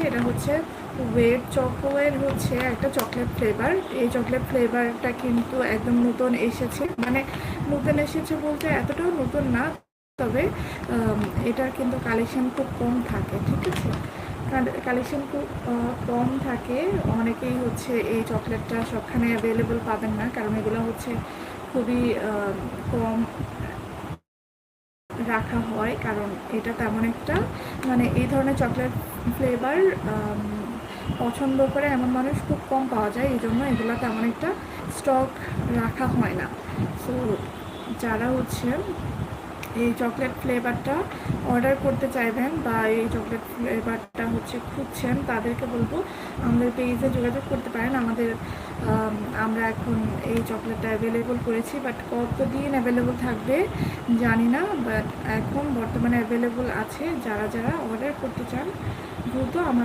এটা হচ্ছে ওয়েট চকোয়ের হচ্ছে একটা চকলেট ফ্লেভার। এই চকলেট ফ্লেভারটা কিন্তু একদম নতুন এসেছে, মানে নতুন এসেছে বলতে এতটাও নতুন না, তবে এটার কিন্তু কালেকশন খুব কম থাকে, ঠিক আছে। কালেকশন খুব কম থাকে। অনেকেই হচ্ছে এই চকলেটটা সবখানে অ্যাভেলেবল পাবেন না, কারণ এগুলো হচ্ছে খুবই কম রাখা হয়, কারণ এটা তেমন একটা মানে এই ধরনের চকলেট ফ্লেভার পছন্দ করে এমন মানুষ খুব কম পাওয়া যায়, এই জন্য এগুলো তেমন একটা স্টক রাখা হয় না। সো যারা হচ্ছে এই চকলেট ফ্লেভারটা অর্ডার করতে চাইবেন বা এই চকলেট ফ্লেভারটা হচ্ছে খুঁজছেন, তাদেরকে বলবো আমাদের পেজে যোগাযোগ করতে পারেন। আমরা এখন এই চকলেটটা অ্যাভেলেবল করেছি, বাট কতদিন অ্যাভেলেবল থাকবে জানি না, বাট এখন বর্তমানে অ্যাভেলেবল আছে। যারা যারা অর্ডার করতে চান দ্রুত